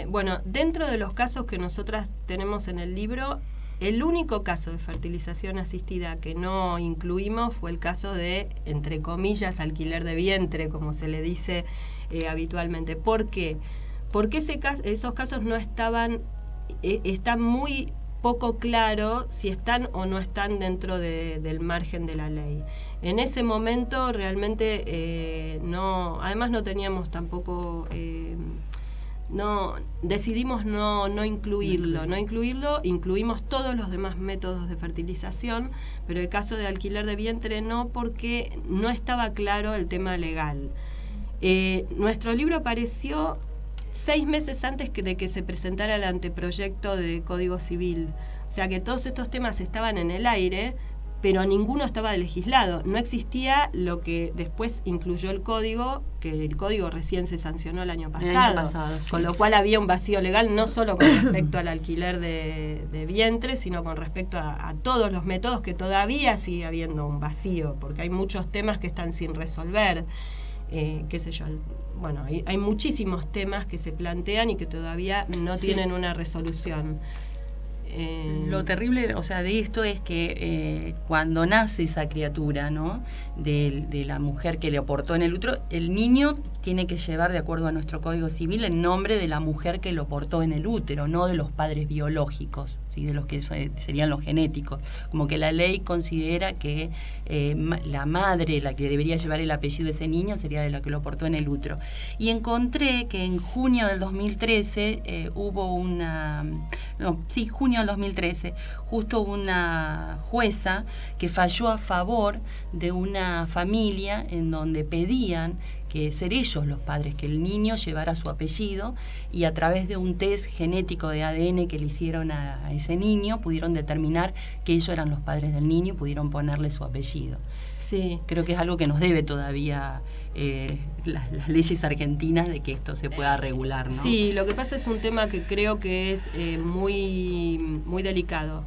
bueno, dentro de los casos que nosotras tenemos en el libro, El único caso de fertilización asistida que no incluimos fue el caso de, entre comillas, alquiler de vientre, como se le dice habitualmente. ¿Por qué? Porque esos casos no estaban, está muy poco claro si están o no están dentro del margen de la ley. En ese momento realmente además no teníamos tampoco... decidimos no incluirlo, incluimos todos los demás métodos de fertilización, pero el caso de alquiler de vientre no, porque no estaba claro el tema legal. Nuestro libro apareció 6 meses antes de que se presentara el anteproyecto de Código Civil, o sea que todos estos temas estaban en el aire, pero ninguno estaba legislado. No existía lo que después incluyó el código, que el código recién se sancionó el año pasado, sí. Con lo cual había un vacío legal no solo con respecto al alquiler de vientre, sino con respecto a todos los métodos, que todavía sigue habiendo un vacío, porque hay muchos temas que están sin resolver. Qué sé yo, bueno, hay muchísimos temas que se plantean y que todavía no tienen una resolución. Lo terrible, o sea, de esto es que cuando nace esa criatura, ¿no?, de la mujer que le aportó en el útero, el niño tiene que llevar, de acuerdo a nuestro Código Civil, el nombre de la mujer que lo portó en el útero, no de los padres biológicos, ¿sí?, de los que serían los genéticos. Como que la ley considera que la madre, la que debería llevar el apellido de ese niño, sería de la que lo portó en el útero. Y encontré que en junio del 2013 hubo junio del 2013, justo una jueza que falló a favor de una familia en donde pedían que ser ellos los padres, que el niño llevara su apellido, y a través de un test genético de ADN que le hicieron a ese niño pudieron determinar que ellos eran los padres del niño y pudieron ponerle su apellido. Sí. Creo que es algo que nos debe todavía las leyes argentinas, de que esto se pueda regular, ¿no? Sí, lo que pasa es un tema que creo que es muy, muy delicado.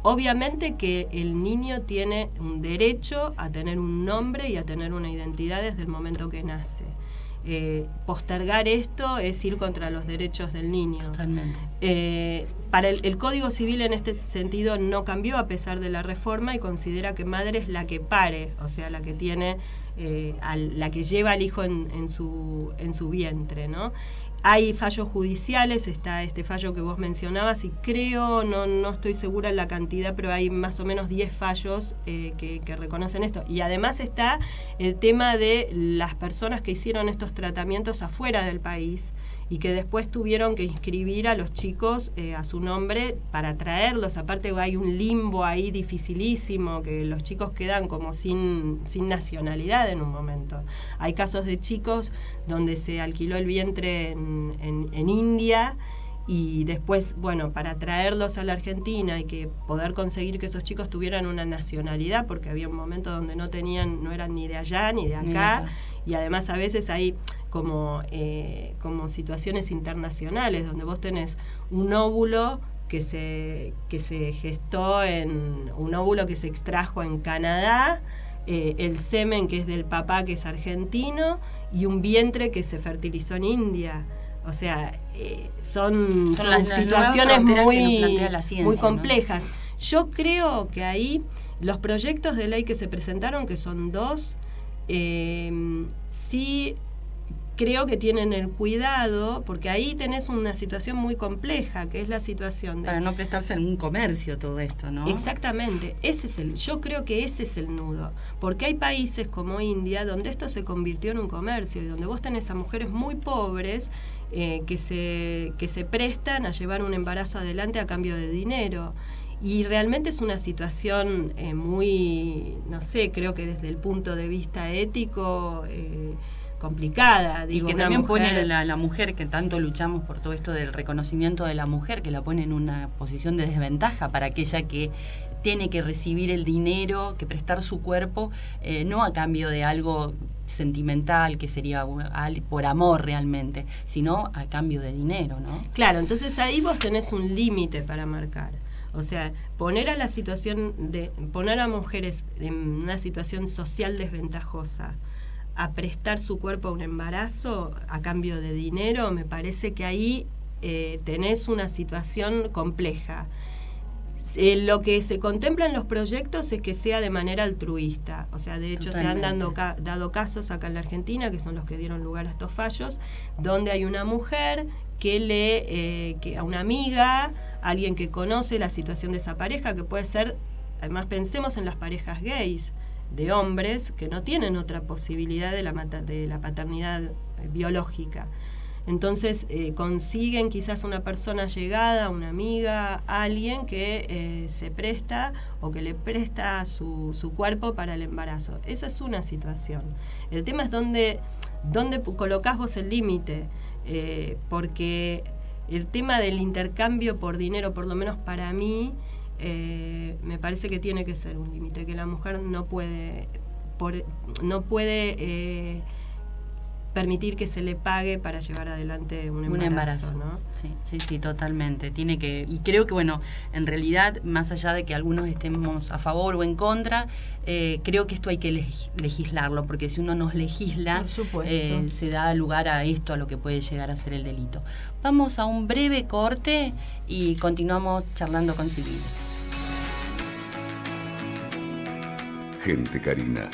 Obviamente que el niño tiene un derecho a tener un nombre y a tener una identidad desde el momento que nace. Postergar esto es ir contra los derechos del niño. Totalmente. Para el Código Civil en este sentido no cambió a pesar de la reforma, y considera que madre es la que pare, o sea, la que tiene, la que lleva al hijo en su vientre, ¿no? Hay fallos judiciales, está este fallo que vos mencionabas, y creo, no estoy segura en la cantidad, pero hay más o menos 10 fallos que reconocen esto. Y además está el tema de las personas que hicieron estos tratamientos afuera del país y que después tuvieron que inscribir a los chicos a su nombre para traerlos. Aparte hay un limbo ahí dificilísimo, que los chicos quedan como sin nacionalidad en un momento. Hay casos de chicos donde se alquiló el vientre en India, y después, bueno, para traerlos a la Argentina hay que poder conseguir que esos chicos tuvieran una nacionalidad, porque había un momento donde no eran ni de allá ni de acá, y además a veces hay como situaciones internacionales donde vos tenés un óvulo que se gestó un óvulo que se extrajo en Canadá, el semen que es del papá, que es argentino, y un vientre que se fertilizó en India. O sea, son situaciones muy complejas, ¿no? Yo creo que ahí los proyectos de ley que se presentaron, que son 2, sí creo que tienen el cuidado, porque ahí tenés una situación muy compleja, que es la situación de... Para no prestarse en un comercio todo esto, ¿no? Exactamente, yo creo que ese es el nudo, porque hay países como India donde esto se convirtió en un comercio, y donde vos tenés a mujeres muy pobres que se prestan a llevar un embarazo adelante a cambio de dinero. Y realmente es una situación muy, no sé, creo que desde el punto de vista ético... complicada. Y que también pone la mujer, que tanto luchamos por todo esto del reconocimiento de la mujer, que la pone en una posición de desventaja para aquella que tiene que recibir el dinero, que prestar su cuerpo, no a cambio de algo sentimental, que sería por amor realmente, sino a cambio de dinero, ¿no? Claro, entonces ahí vos tenés un límite para marcar. O sea, poner a mujeres en una situación social desventajosa a prestar su cuerpo a un embarazo a cambio de dinero, me parece que ahí tenés una situación compleja. Lo que se contempla en los proyectos es que sea de manera altruista. O sea, de hecho Totalmente. se han dado casos acá en la Argentina, que son los que dieron lugar a estos fallos, donde hay una mujer que a una amiga, alguien que conoce la situación de esa pareja, que puede ser, además pensemos en las parejas gays, de hombres que no tienen otra posibilidad de la paternidad biológica. Entonces consiguen quizás una persona allegada, una amiga, alguien que se presta o que le presta su cuerpo para el embarazo. Eso es una situación. El tema es dónde colocás vos el límite, porque el tema del intercambio por dinero, por lo menos para mí, me parece que tiene que ser un límite, que la mujer no puede permitir que se le pague para llevar adelante un embarazo, ¿no? Sí, totalmente. Tiene que, y creo que, bueno, en realidad, más allá de que algunos estemos a favor o en contra, creo que esto hay que legislarlo, porque si uno no legisla, se da lugar a esto, a lo que puede llegar a ser el delito. Vamos a un breve corte y continuamos charlando con Silvina. Gente Karina.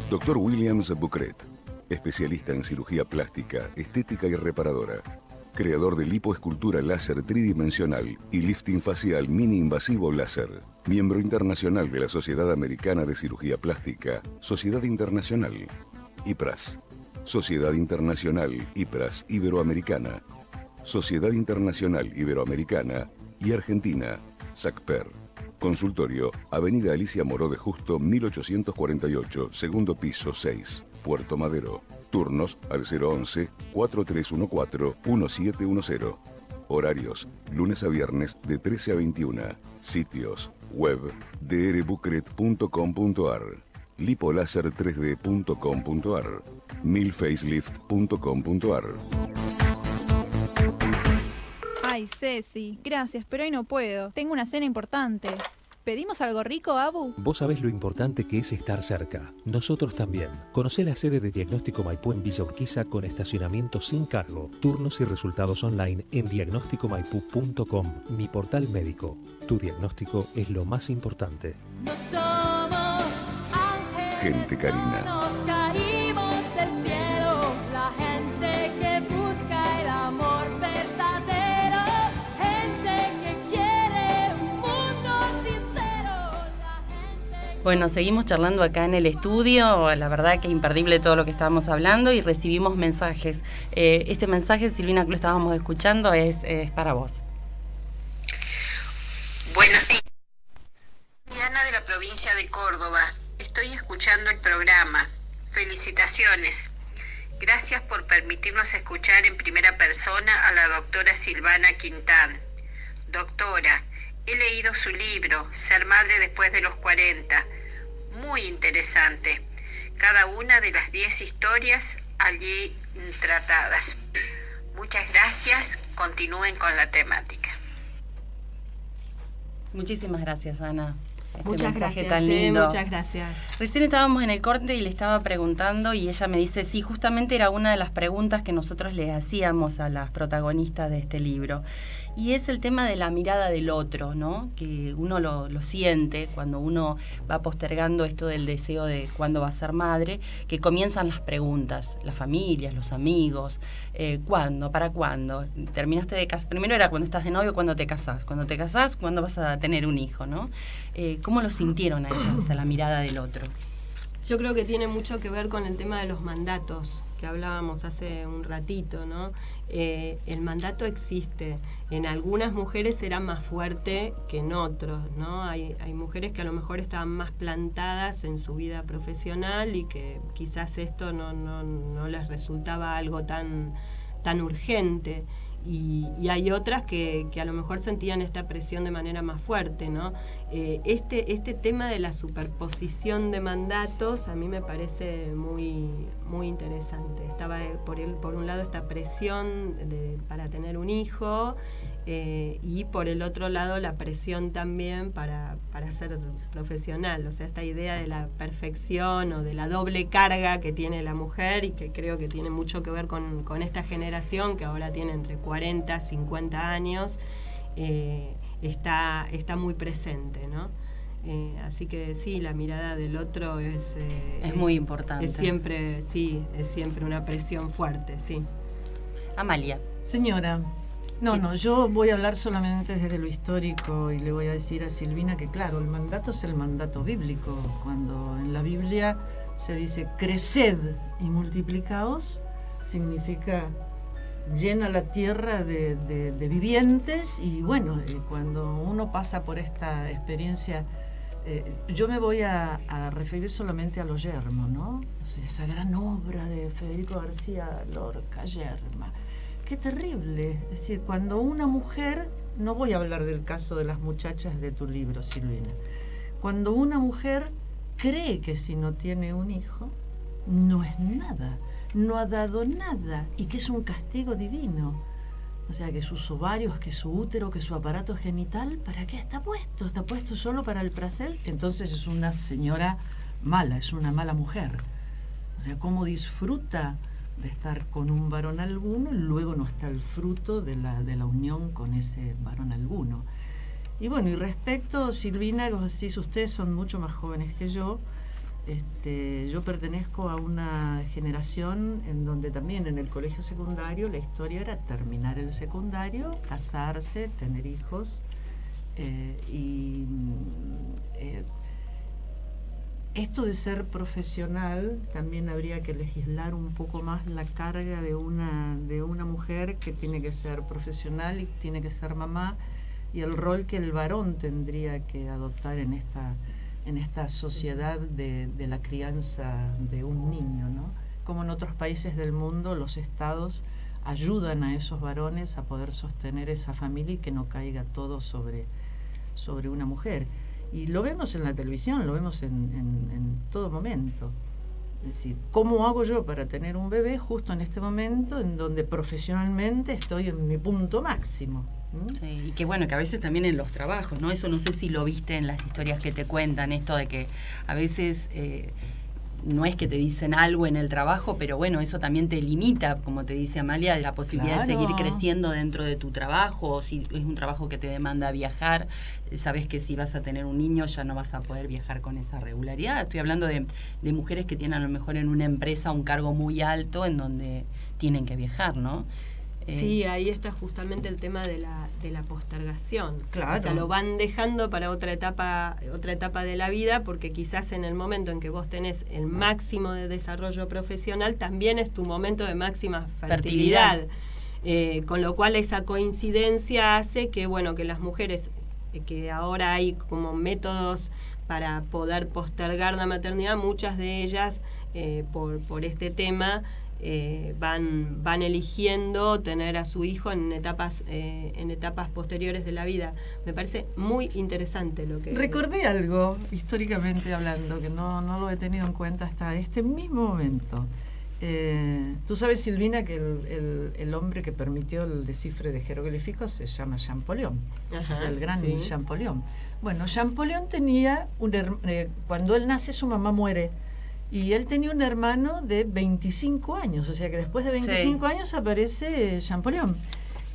Dr. Williams Bucret, especialista en cirugía plástica, estética y reparadora. Creador de lipoescultura láser tridimensional y lifting facial mini invasivo láser. Miembro internacional de la Sociedad Americana de Cirugía Plástica, Sociedad Internacional, IPRAS. Sociedad Internacional IPRAS Iberoamericana. Sociedad Internacional Iberoamericana y Argentina, SACPER. Consultorio, Avenida Alicia Moró de Justo, 1848, segundo piso 6, Puerto Madero. Turnos al 011-4314-1710. Horarios, lunes a viernes de 13 a 21. Sitios, web, drbucret.com.ar, lipolaser3d.com.ar, milfacelift.com.ar. Ay, Ceci, gracias, pero hoy no puedo. Tengo una cena importante. ¿Pedimos algo rico, Abu? Vos sabés lo importante que es estar cerca. Nosotros también. Conocé la sede de Diagnóstico Maipú en Villa Urquiza con estacionamiento sin cargo. Turnos y resultados online en diagnosticomaipú.com, mi portal médico. Tu diagnóstico es lo más importante. No somos ángeles, Gente Karina. no nos caímos del cielo. La gente que busca el amor verdadero, gente que quiere un mundo sincero, la gente Bueno, seguimos charlando acá en el estudio, la verdad que imperdible todo lo que estábamos hablando y recibimos mensajes. Este mensaje, Silvina, que lo estábamos escuchando, es para vos. Buenos días. Soy Ana de la provincia de Córdoba. Estoy escuchando el programa. Felicitaciones. Gracias por permitirnos escuchar en primera persona a la doctora Silvana Quintán. Doctora, he leído su libro, Ser madre después de los 40. Muy interesante. Cada una de las 10 historias allí tratadas. Muchas gracias. Continúen con la temática. Muchísimas gracias, Ana. Muchas gracias, tan lindo. muchas gracias. Recién estábamos en el corte y le estaba preguntando y ella me dice, sí, justamente era una de las preguntas que nosotros le hacíamos a las protagonistas de este libro. Y es el tema de la mirada del otro, ¿no? Que uno lo siente cuando uno va postergando esto del deseo de cuándo va a ser madre, que comienzan las preguntas, las familias, los amigos, ¿cuándo? ¿Para cuándo? Terminaste de casar, primero era cuando estás de novio, ¿cuándo te casás? Cuando te casás, ¿cuándo vas a tener un hijo, no? ¿Cómo lo sintieron a ellos, a la mirada del otro? Yo creo que tiene mucho que ver con el tema de los mandatos que hablábamos hace un ratito, ¿no? El mandato existe. En algunas mujeres será más fuerte que en otros, ¿no? Hay mujeres que a lo mejor estaban más plantadas en su vida profesional y que quizás esto no les resultaba algo tan urgente. Y hay otras que a lo mejor sentían esta presión de manera más fuerte, ¿no? Este tema de la superposición de mandatos a mí me parece muy interesante. Estaba por un lado esta presión para tener un hijo y por el otro lado la presión también para ser profesional, o sea, esta idea de la perfección o de la doble carga que tiene la mujer y que creo que tiene mucho que ver con esta generación que ahora tiene entre 40, 50 años, está muy presente, ¿no? Así que sí, la mirada del otro es muy importante. Es siempre una presión fuerte, sí. Amalia. Señora, yo voy a hablar solamente desde lo histórico y le voy a decir a Silvina que claro, el mandato es el mandato bíblico. Cuando en la Biblia se dice creced y multiplicaos, significa llena la tierra de vivientes y bueno, cuando uno pasa por esta experiencia, yo me voy a referir solamente a los Yermo, ¿no? O sea, esa gran obra de Federico García Lorca, Yerma. Qué terrible, es decir, cuando una mujer, no voy a hablar del caso de las muchachas de tu libro, Silvina, cuando una mujer cree que si no tiene un hijo, no es nada, no ha dado nada y que es un castigo divino. O sea, que sus ovarios, que su útero, que su aparato genital, ¿para qué está puesto? ¿Está puesto solo para el placer? Entonces es una señora mala, es una mala mujer. O sea, cómo disfruta de estar con un varón alguno y luego no está el fruto de la unión con ese varón alguno. Y bueno, y respecto, Silvina, como decís, ustedes son mucho más jóvenes que yo. Yo pertenezco a una generación en donde también en el colegio secundario la historia era terminar el secundario, casarse, tener hijos esto de ser profesional también habría que legislar un poco más la carga de una mujer que tiene que ser profesional y tiene que ser mamá y el rol que el varón tendría que adoptar en esta sociedad de la crianza de un niño, ¿no? Como en otros países del mundo los estados ayudan a esos varones a poder sostener esa familia y que no caiga todo sobre una mujer. Y lo vemos en la televisión, lo vemos en todo momento. Es decir, ¿cómo hago yo para tener un bebé justo en este momento en donde profesionalmente estoy en mi punto máximo? Sí, y que bueno, que a veces también en los trabajos, ¿no? Eso no sé si lo viste en las historias que te cuentan, esto de que a veces no es que te dicen algo en el trabajo, pero bueno, eso también te limita, como te dice Amalia, de la posibilidad de seguir creciendo dentro de tu trabajo, o si es un trabajo que te demanda viajar, sabes que si vas a tener un niño ya no vas a poder viajar con esa regularidad. Estoy hablando de mujeres que tienen a lo mejor en una empresa un cargo muy alto en donde tienen que viajar, ¿no? Sí, ahí está justamente el tema de la postergación. Claro. O sea, lo van dejando para otra etapa de la vida, porque quizás en el momento en que vos tenés el máximo de desarrollo profesional, también es tu momento de máxima fertilidad. Con lo cual esa coincidencia hace que, bueno, que las mujeres, que ahora hay como métodos para poder postergar la maternidad, muchas de ellas, por este tema, van eligiendo tener a su hijo en etapas posteriores de la vida. Me parece muy interesante lo que... Recordé algo, históricamente hablando, que no lo he tenido en cuenta hasta este mismo momento. Tú sabes, Silvina, que el hombre que permitió el descifre de jeroglíficos se llama Champollion. Ajá, el gran sí. Champollion. Bueno, Champollion tenía cuando él nace, su mamá muere. Y él tenía un hermano de 25 años, o sea que después de 25 años aparece Champollion.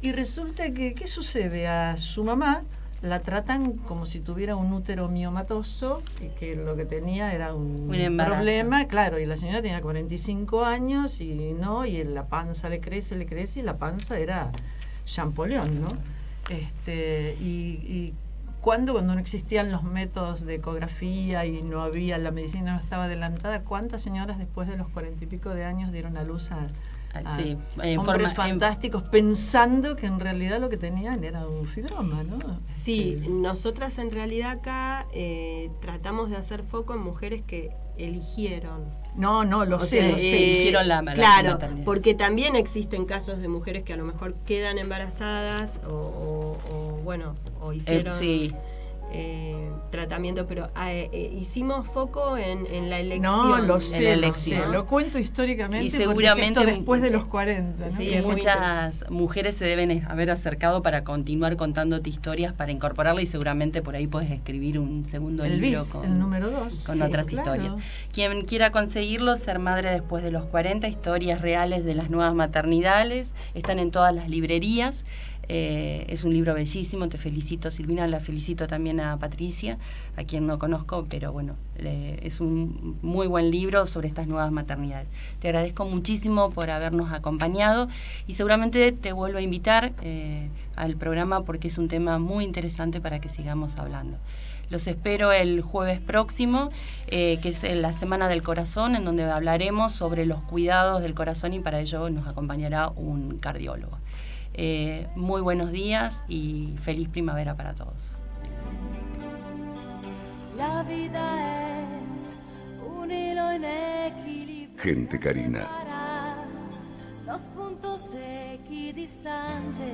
Y resulta que, ¿qué sucede? A su mamá la tratan como si tuviera un útero miomatoso, y que lo que tenía era un problema, claro, y la señora tenía 45 años y la panza le crece, y la panza era Champollion, ¿no? Y cuando no existían los métodos de ecografía y no había, la medicina no estaba adelantada, ¿cuántas señoras después de los 40 y pico de años dieron a luz a hombres fantásticos, pensando que en realidad lo que tenían era un fibroma, ¿no? Sí, nosotras en realidad acá tratamos de hacer foco en mujeres que eligieron. No, lo sé. Eligieron la maternidad. Claro, porque también existen casos de mujeres que a lo mejor quedan embarazadas o hicieron tratamiento, pero hicimos foco en la elección. No, lo sé, elección. Lo cuento históricamente, y seguramente es después de los 40, ¿no? Sí, muchas mujeres se deben haber acercado para continuar contándote historias, para incorporarla, y seguramente por ahí puedes escribir un segundo libro el número 2, con otras historias. Quien quiera conseguirlo, Ser madre después de los 40, historias reales de las nuevas maternidades, están en todas las librerías. Es un libro bellísimo, te felicito, Silvina, la felicito también a Patricia, a quien no conozco, pero bueno, es un muy buen libro sobre estas nuevas maternidades. Te agradezco muchísimo por habernos acompañado y seguramente te vuelvo a invitar al programa, porque es un tema muy interesante para que sigamos hablando. Los espero el jueves próximo, que es la Semana del Corazón, en donde hablaremos sobre los cuidados del corazón, y para ello nos acompañará un cardiólogo. Muy buenos días y feliz primavera para todos. La vida es un hilo en equilibrio. Gente Carina. Dos puntos equidistantes.